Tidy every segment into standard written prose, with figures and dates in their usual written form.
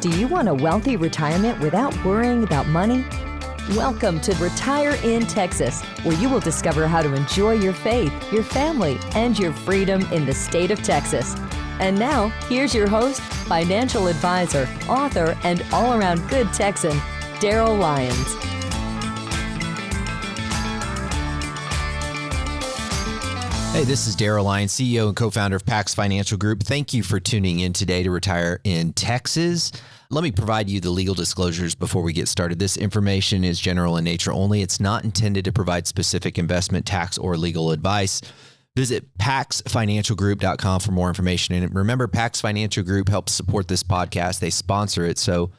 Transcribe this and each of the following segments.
Do you want a wealthy retirement without worrying about money? Welcome to Retire in Texas, where you will discover how to enjoy your faith, your family, and your freedom in the state of Texas. And now, here's your host, financial advisor, author, and all-around good Texan, Daryl Lyons. Hey, this is Daryl Lyons, CEO and co-founder of Pax Financial Group. Thank you for tuning in today to Retire in Texas. Let me provide you the legal disclosures before we get started. This information is general in nature only. It's not intended to provide specific investment, tax, or legal advice. Visit paxfinancialgroup.com for more information. And remember, Pax Financial Group helps support this podcast. They sponsor it. So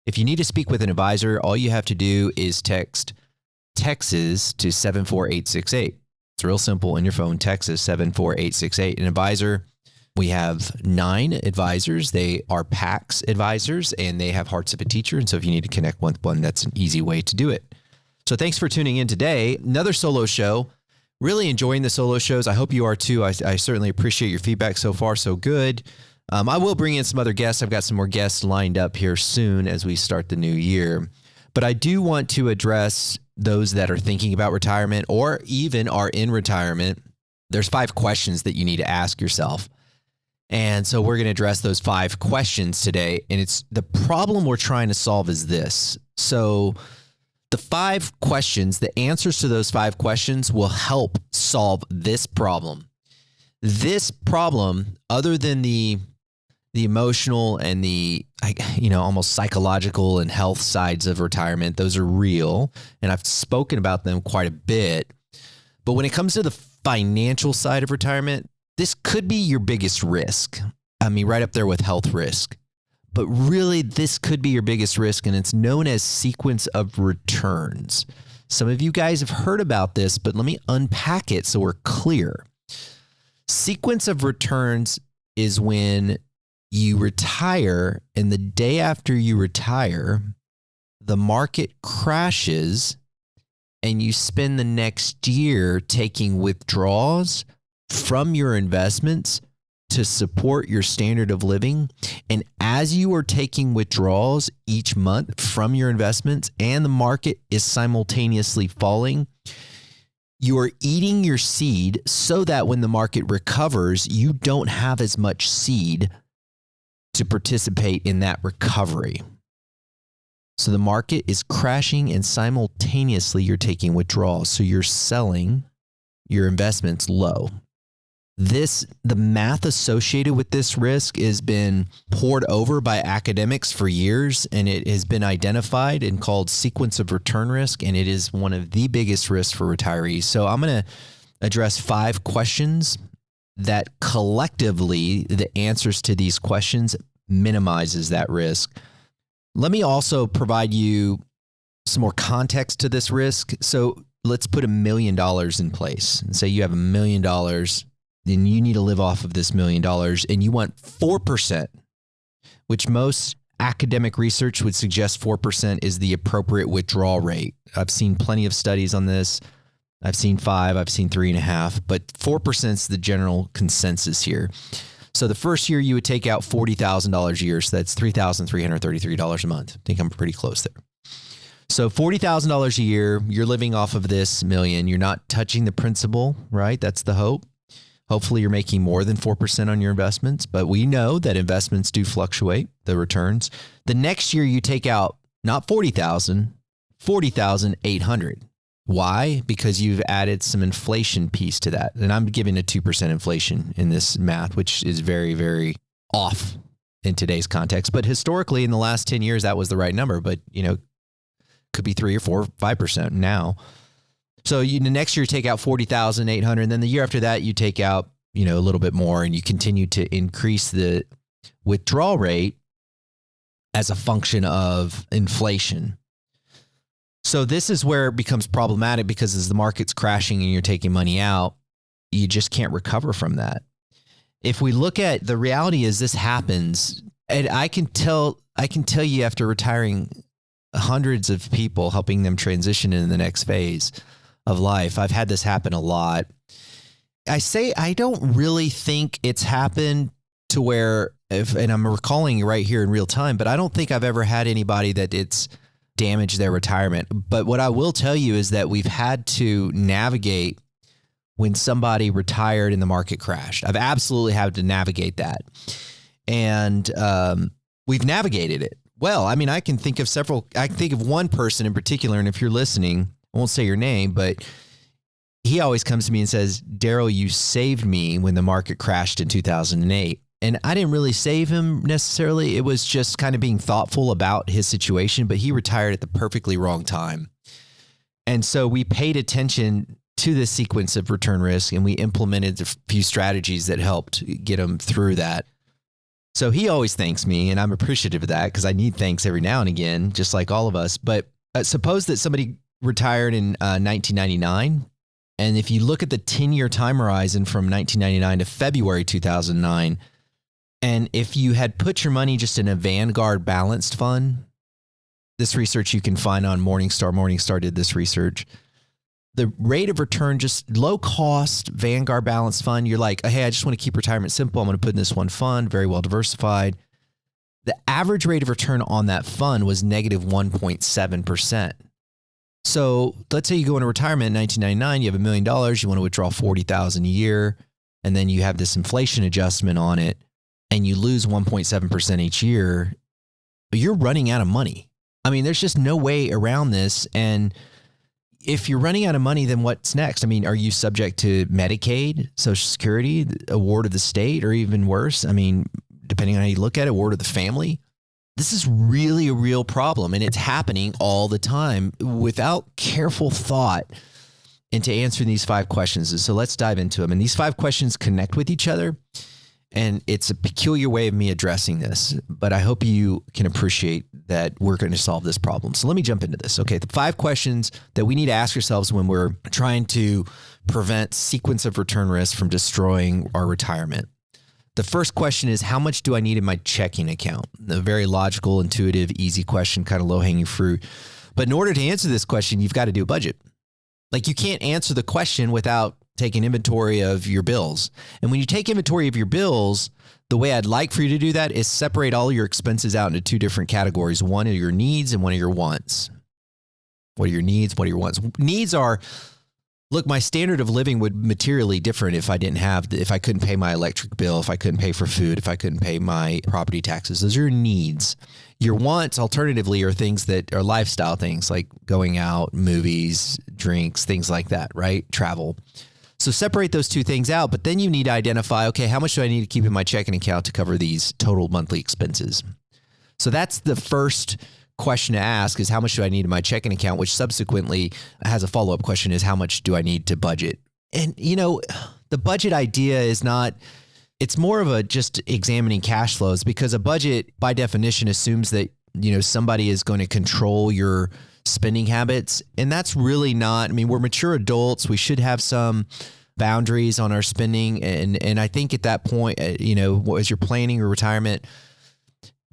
if you need to speak with an advisor, all you have to do is text Texas to 74868. It's real simple in your phone, Texas 74868. An advisor, we have 9 advisors. They are Pax advisors and they have hearts of a teacher. And so if you need to connect with one, that's an easy way to do it. So thanks for tuning in today. Another solo show. Really enjoying the solo shows. I hope you are too. I certainly appreciate your feedback so far. So good. I will bring in some other guests. I've got some more guests lined up here soon as we start the new year. But I do want to address those that are thinking about retirement or even are in retirement. There's 5 questions that you need to ask yourself. And so we're going to address those 5 questions today. And it's the problem we're trying to solve is this. So the 5 questions, the answers to those 5 questions will help solve this problem. This problem, other than the emotional and the almost psychological and health sides of retirement, those are real. And I've spoken about them quite a bit. But when it comes to the financial side of retirement, this could be your biggest risk. I mean, right up there with health risk. But really, this could be your biggest risk, and it's known as sequence of returns. Some of you guys have heard about this, but let me unpack it so we're clear. Sequence of returns is when you retire, and the day after you retire, the market crashes, and you spend the next year taking withdrawals from your investments to support your standard of living. And as you are taking withdrawals each month from your investments and the market is simultaneously falling, you are eating your seed so that when the market recovers, you don't have as much seed to participate in that recovery. So the market is crashing and simultaneously you're taking withdrawals. So you're selling your investments low. The math associated with this risk has been poured over by academics for years, and it has been identified and called sequence of return risk, and it is one of the biggest risks for retirees. So I'm going to address 5 questions that collectively, the answers to these questions minimizes that risk. Let me also provide you some more context to this risk. So let's put $1 million in place and say you have $1 million. Then you need to live off of this $1 million and you want 4%, which most academic research would suggest 4% is the appropriate withdrawal rate. I've seen plenty of studies on this. I've seen 5, I've seen 3.5, but 4% is the general consensus here. So the first year you would take out $40,000 a year. So that's $3,333 a month. I think I'm pretty close there. So $40,000 a year, you're living off of this $1 million. You're not touching the principal, right? That's the hope. Hopefully you're making more than 4% on your investments, but we know that investments do fluctuate, the returns. The next year you take out not $40,000, $40,800. Why? Because you've added some inflation piece to that. And I'm giving a 2% inflation in this math, which is very, very off in today's context. But historically in the last 10 years, that was the right number, but could be 3 or 4, 5% now. So the next year you take out $40,800, and then the year after that you take out, a little bit more, and you continue to increase the withdrawal rate as a function of inflation. So this is where it becomes problematic because as the market's crashing and you're taking money out, you just can't recover from that. If we look at the reality is this happens, and I can tell you after retiring hundreds of people, helping them transition into the next phase of life, I've had this happen a lot. I don't really think it's happened to where and I'm recalling right here in real time, but I don't think I've ever had anybody that it's damaged their retirement. But what I will tell you is that we've had to navigate when somebody retired and the market crashed. I've absolutely had to navigate that. And we've navigated it well. I mean, I can think of one person in particular, and if you're listening, I won't say your name, but he always comes to me and says, Daryl, you saved me when the market crashed in 2008. And I didn't really save him necessarily. It was just kind of being thoughtful about his situation, but he retired at the perfectly wrong time. And so we paid attention to this sequence of return risk, and we implemented a few strategies that helped get him through that. So he always thanks me, and I'm appreciative of that because I need thanks every now and again, just like all of us. But suppose that somebody retired in 1999. And if you look at the 10-year time horizon from 1999 to February 2009, and if you had put your money just in a Vanguard balanced fund, this research you can find on Morningstar. Morningstar did this research. The rate of return, just low cost Vanguard balanced fund, you're like, hey, I just want to keep retirement simple. I'm going to put in this one fund, very well diversified. The average rate of return on that fund was negative 1.7%. So let's say you go into retirement in 1999, you have $1 million, you want to withdraw $40,000 a year, and then you have this inflation adjustment on it, and you lose 1.7% each year, you're running out of money. I mean, there's just no way around this. And if you're running out of money, then what's next? I mean, are you subject to Medicaid, Social Security, award of the state, or even worse? I mean, depending on how you look at it, award of the family. This is really a real problem, and it's happening all the time without careful thought into answering these 5 questions. So let's dive into them. And these 5 questions connect with each other, and it's a peculiar way of me addressing this, but I hope you can appreciate that we're going to solve this problem. So let me jump into this. Okay, the 5 questions that we need to ask ourselves when we're trying to prevent sequence of return risk from destroying our retirement. The first question is, how much do I need in my checking account? A very logical, intuitive, easy question, kind of low-hanging fruit. But in order to answer this question, you've got to do a budget. Like, you can't answer the question without taking inventory of your bills. And when you take inventory of your bills, the way I'd like for you to do that is separate all your expenses out into 2 different categories. One are your needs and one are your wants. What are your needs? What are your wants? Needs are, look, my standard of living would materially different if I couldn't pay my electric bill, if I couldn't pay for food, if I couldn't pay my property taxes. Those are your needs. Your wants, alternatively, are things that are lifestyle things like going out, movies, drinks, things like that, right? Travel. So separate those 2 things out, but then you need to identify, okay, how much do I need to keep in my checking account to cover these total monthly expenses? So that's the first question to ask, is how much do I need in my checking account, which subsequently has a follow-up question, is how much do I need to budget? And, you know, the budget idea is not, it's more of a just examining cash flows, because a budget by definition assumes that, you know, somebody is going to control your spending habits. And that's really not, I mean, we're mature adults. We should have some boundaries on our spending. And I think at that point, you know, as you're planning your retirement,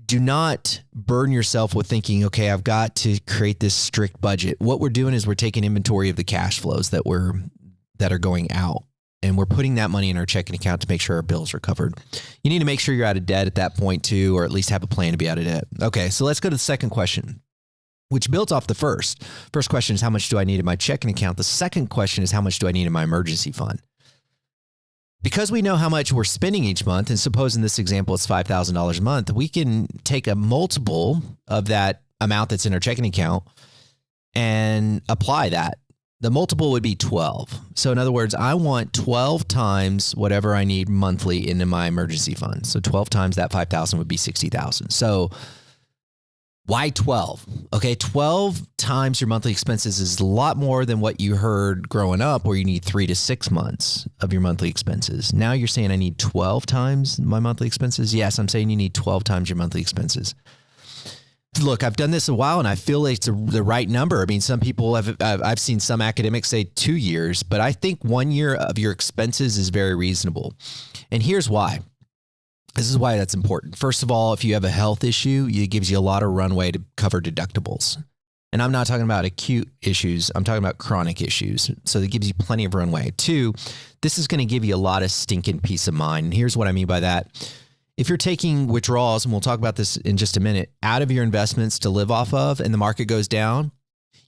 do not burden yourself with thinking, okay, I've got to create this strict budget. What we're doing is we're taking inventory of the cash flows that are going out, and we're putting that money in our checking account to make sure our bills are covered. You need to make sure you're out of debt at that point too, or at least have a plan to be out of debt. Okay, so let's go to the second question, which builds off the first. First question is, how much do I need in my checking account? The second question is, how much do I need in my emergency fund? Because we know how much we're spending each month, and suppose in this example it's $5,000 a month, we can take a multiple of that amount that's in our checking account and apply that. The multiple would be 12. So in other words, I want 12 times whatever I need monthly into my emergency fund. So 12 times that 5,000 would be 60,000. So why 12? Okay, 12 times your monthly expenses is a lot more than what you heard growing up, where you need 3 to 6 months of your monthly expenses. Now you're saying I need 12 times my monthly expenses? Yes, I'm saying you need 12 times your monthly expenses. Look, I've done this a while, and I feel like it's the right number. I mean, some people I've seen some academics say 2 years, but I think 1 year of your expenses is very reasonable. And here's why. This is why that's important. First of all, if you have a health issue, it gives you a lot of runway to cover deductibles. And I'm not talking about acute issues. I'm talking about chronic issues. So that gives you plenty of runway. 2, this is going to give you a lot of stinking peace of mind. And here's what I mean by that. If you're taking withdrawals, and we'll talk about this in just a minute, out of your investments to live off of, and the market goes down,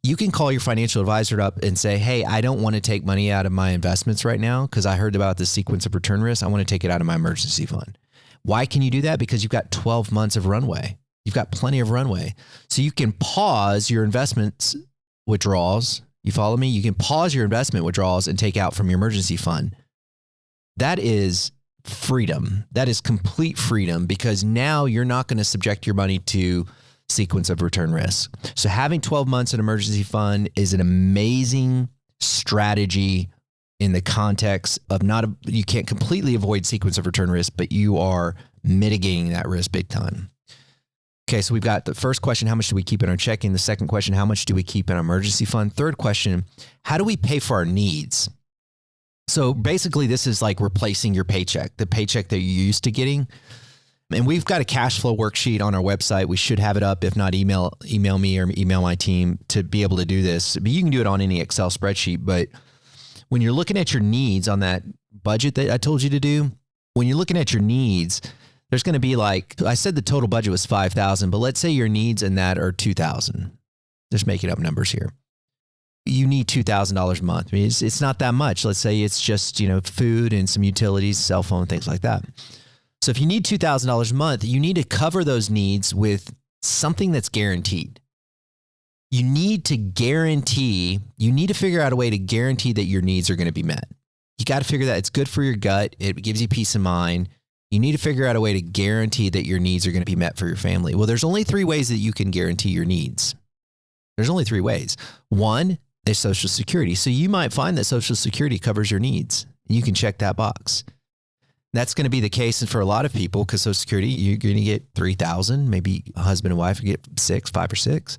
you can call your financial advisor up and say, hey, I don't want to take money out of my investments right now because I heard about the sequence of return risk. I want to take it out of my emergency fund. Why can you do that? Because you've got 12 months of runway. You've got plenty of runway. So you can pause your investments withdrawals. You follow me? You can pause your investment withdrawals and take out from your emergency fund. That is freedom. That is complete freedom because now you're not going to subject your money to sequence of return risk. So having 12 months in emergency fund is an amazing strategy in the context of you can't completely avoid sequence of return risk, but you are mitigating that risk big time. Okay, so we've got the first question, how much do we keep in our checking? The second question, how much do we keep in our emergency fund? Third question, how do we pay for our needs? So basically this is like replacing your paycheck, the paycheck that you're used to getting. And we've got a cash flow worksheet on our website. We should have it up. If not, email me or email my team to be able to do this. But you can do it on any Excel spreadsheet. But when you're looking at your needs on that budget that I told you to do, when you're looking at your needs, there's going to be like, I said the total budget was $5,000, but let's say your needs in that are $2,000. Just making up numbers here. You need $2,000 a month. I mean, it's not that much. Let's say it's just, food and some utilities, cell phone, things like that. So if you need $2,000 a month, you need to cover those needs with something that's guaranteed. You need to figure out a way to guarantee that your needs are going to be met. You got to figure that it's good for your gut. It gives you peace of mind. You need to figure out a way to guarantee that your needs are going to be met for your family. Well, there's only 3 ways that you can guarantee your needs. There's only 3 ways. One is Social Security. So you might find that Social Security covers your needs. And you can check that box. That's going to be the case for a lot of people because Social Security, you're going to get $3,000, maybe a husband and wife get 5 or 6.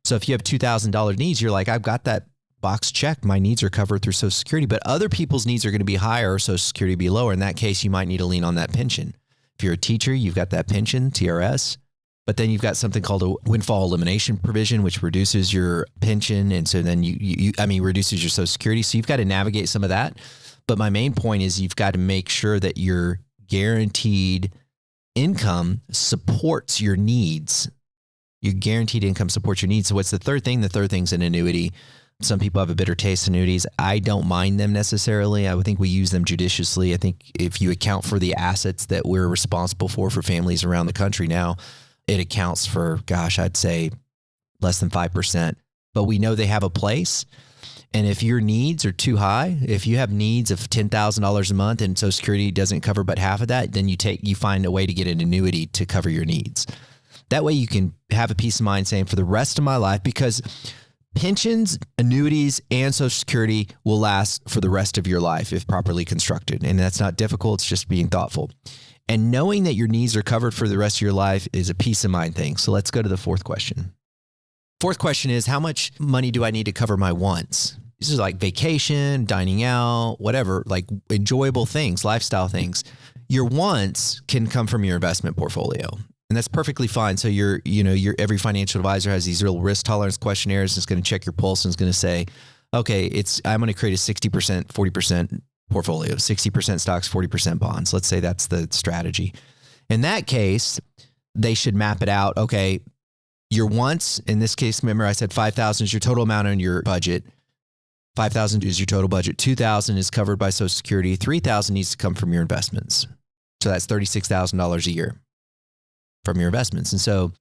So if you have $2,000 needs, you're like, I've got that box checked. My needs are covered through Social Security, but other people's needs are going to be higher, Social Security be lower. In that case, you might need to lean on that pension. If you're a teacher, you've got that pension, TRS, but then you've got something called a windfall elimination provision, which reduces your pension. And so then reduces your Social Security. So you've got to navigate some of that. But my main point is you've got to make sure that your guaranteed income supports your needs. Your guaranteed income supports your needs. So what's the third thing? The third thing's an annuity. Some people have a bitter taste in annuities. I don't mind them necessarily. I would think we use them judiciously. I think if you account for the assets that we're responsible for families around the country now, it accounts for, I'd say less than 5%. But we know they have a place. And if your needs are too high, if you have needs of $10,000 a month and Social Security doesn't cover but half of that, then you find a way to get an annuity to cover your needs. That way you can have a peace of mind saying for the rest of my life, because pensions, annuities, and Social Security will last for the rest of your life if properly constructed. And that's not difficult. It's just being thoughtful. And knowing that your needs are covered for the rest of your life is a peace of mind thing. So let's go to the fourth question. Fourth question is, how much money do I need to cover my wants? This is like vacation, dining out, whatever, like enjoyable things, lifestyle things. Your wants can come from your investment portfolio. And that's perfectly fine. So every financial advisor has these real risk tolerance questionnaires. It's going to check your pulse and it's going to say, okay, I'm going to create a 60%, 40% portfolio, 60% stocks, 40% bonds. Let's say that's the strategy. In that case, they should map it out. Okay, your wants, in this case, remember I said 5,000 is your total amount on your budget. 5,000 is your total budget. 2,000 is covered by Social Security. 3,000 needs to come from your investments. So that's $36,000 a year from your investments. And so,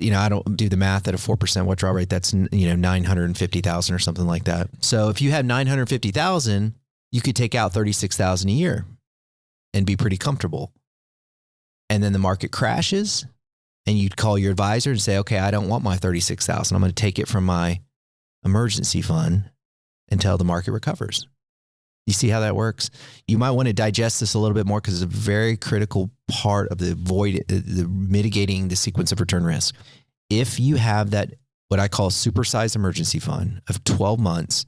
I don't do the math at a 4% withdrawal rate. That's, 950,000 or something like that. So if you had 950,000, you could take out 36,000 a year and be pretty comfortable. And then the market crashes and you'd call your advisor and say, okay, I don't want my 36,000. I'm going to take it from my emergency fund until the market recovers. You see how that works? You might want to digest this a little bit more because it's a very critical part of the mitigating the sequence of return risk. If you have that, what I call supersized emergency fund of 12 months,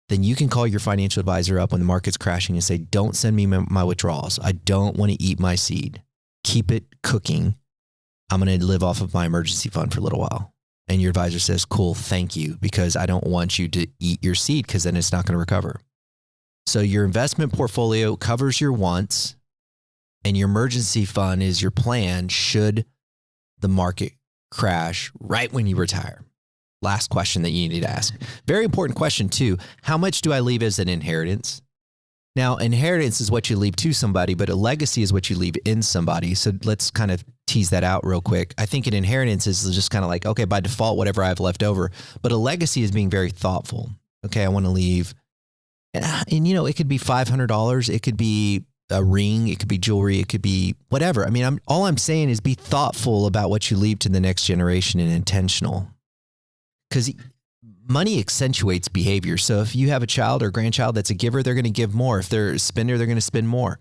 then you can call your financial advisor up when the market's crashing and say, don't send me my withdrawals. I don't want to eat my seed. Keep it cooking. I'm going to live off of my emergency fund for a little while. And your advisor says, cool, thank you, because I don't want you to eat your seed because then it's not going to recover. So your investment portfolio covers your wants. And your emergency fund is your plan should the market crash right when you retire. Last question that you need to ask. Very important question too. How much do I leave as an inheritance? Now, inheritance is what you leave to somebody, but a legacy is what you leave in somebody. So let's kind of tease that out real quick. I think an inheritance is just kind of like, okay, by default, whatever I have left over. But a legacy is being very thoughtful. Okay, I want to leave. And you know, it could be $500. It could be a ring. It could be jewelry. It could be whatever. I mean, all I'm saying is be thoughtful about what you leave to the next generation and intentional. Because money accentuates behavior. So if you have a child or grandchild that's a giver, they're going to give more. If they're a spender, they're going to spend more.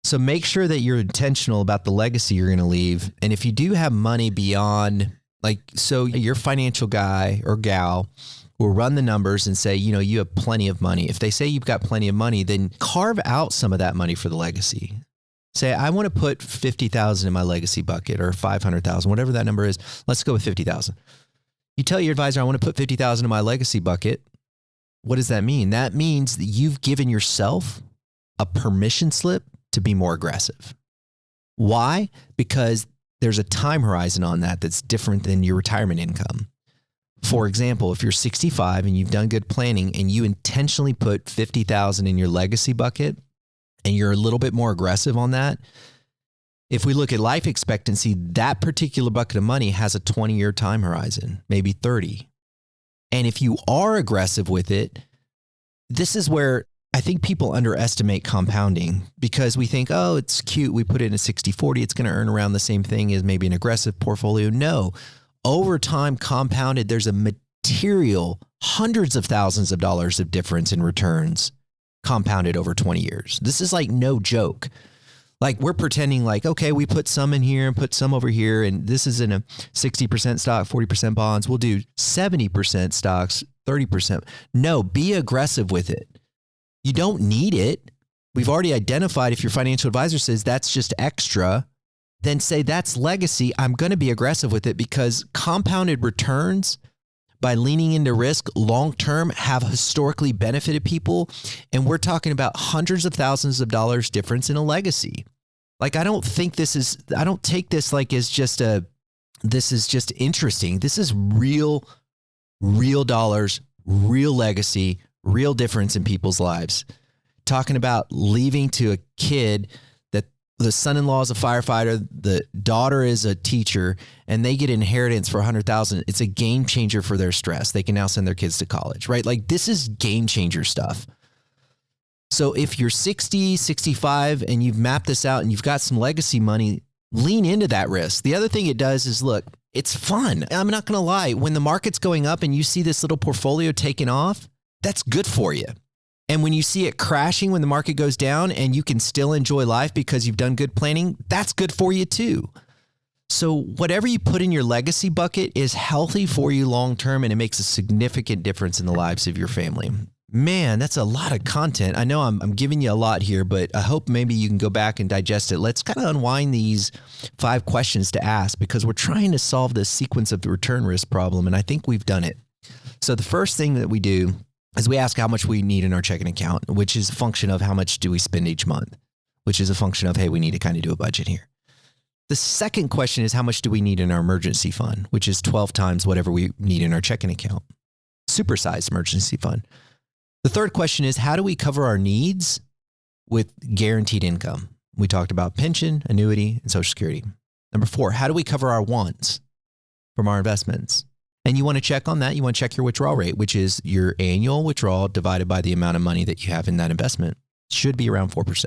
So make sure that you're intentional about the legacy you're going to leave. And if you do have money beyond, like, so your financial guy or gal will run the numbers and say, you know, you have plenty of money. If they say you've got plenty of money, then carve out some of that money for the legacy. Say, I want to put $50,000 in my legacy bucket or $500,000, whatever that number is. Let's go with $50,000. You tell your advisor, I want to put $50,000 in my legacy bucket. What does that mean? That means that you've given yourself a permission slip to be more aggressive. Why? Because there's a time horizon on that that's different than your retirement income. For example, if you're 65 and you've done good planning and you intentionally put $50,000 in your legacy bucket and you're a little bit more aggressive on that, if we look at life expectancy, that particular bucket of money has a 20-year time horizon, maybe 30. And if you are aggressive with it, this is where I think people underestimate compounding because we think, oh, it's cute. We put it in a 60-40. It's going to earn around the same thing as maybe an aggressive portfolio. No, over time compounded, there's a material hundreds of thousands of dollars of difference in returns compounded over 20 years. This is like no joke. Like we're pretending like, okay, we put some in here and put some over here. And this is in a 60% stock, 40% bonds. We'll do 70% stocks, 30%. No, be aggressive with it. You don't need it. We've already identified if your financial advisor says that's just extra, then say that's legacy. I'm going to be aggressive with it because compounded returns by leaning into risk long-term have historically benefited people. And we're talking about hundreds of thousands of dollars difference in a legacy. Like, I don't take this like as just this is just interesting. This is real dollars, real legacy, real difference in people's lives. Talking about leaving to a kid that the son-in-law is a firefighter, the daughter is a teacher, and they get inheritance for $100,000. It's a game changer for their stress. They can now send their kids to college, right? Like this is game changer stuff. So if you're 60, 65, and you've mapped this out and you've got some legacy money, lean into that risk. The other thing it does is, look, it's fun. I'm not going to lie. When the market's going up and you see this little portfolio taking off, that's good for you. And when you see it crashing when the market goes down and you can still enjoy life because you've done good planning, that's good for you too. So whatever you put in your legacy bucket is healthy for you long-term, and it makes a significant difference in the lives of your family. Man, that's a lot of content. I know I'm giving you a lot here, but I hope maybe you can go back and digest it. Let's kind of unwind these 5 questions to ask because we're trying to solve this sequence of the return risk problem, and I think we've done it. So the first thing that we do is we ask how much we need in our checking account, which is a function of how much do we spend each month, which is a function of, hey, we need to kind of do a budget here. The second question is how much do we need in our emergency fund, which is 12 times whatever we need in our checking account. Supersized emergency fund. The third question is, how do we cover our needs with guaranteed income? We talked about pension, annuity, and Social Security. Number 4, how do we cover our wants from our investments? And you want to check on that. You want to check your withdrawal rate, which is your annual withdrawal divided by the amount of money that you have in that investment. It should be around 4%.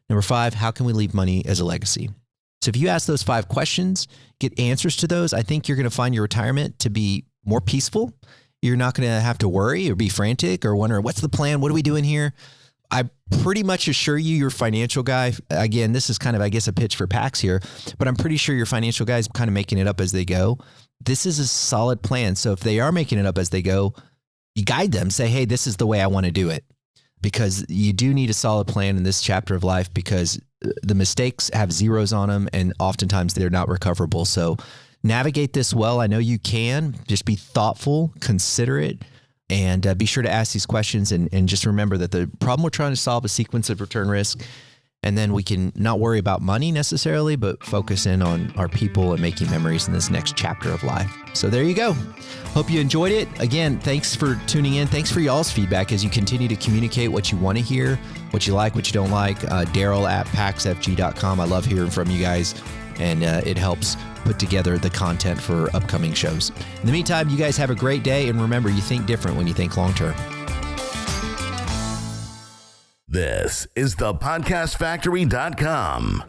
Number 5, how can we leave money as a legacy? So if you ask those 5 questions, get answers to those, I think you're going to find your retirement to be more peaceful. You're not going to have to worry or be frantic or wonder, what's the plan? What are we doing here? I pretty much assure you, your financial guy, again, this is kind of, I guess, a pitch for PAX here, but I'm pretty sure your financial guy is kind of making it up as they go. This is a solid plan. So if they are making it up as they go, you guide them, say, hey, this is the way I want to do it. Because you do need a solid plan in this chapter of life because the mistakes have zeros on them and oftentimes they're not recoverable. So navigate this well. I know you can. Just be thoughtful, considerate, and be sure to ask these questions. And just remember that the problem we're trying to solve is sequence of return risk. And then we can not worry about money necessarily, but focus in on our people and making memories in this next chapter of life. So there you go. Hope you enjoyed it. Again, thanks for tuning in. Thanks for y'all's feedback as you continue to communicate what you want to hear, what you like, what you don't like. Daryl at paxfg.com. I love hearing from you guys, and it helps put together the content for upcoming shows. In the meantime, you guys have a great day, and remember, you think different when you think long-term. This is thepodcastfactory.com.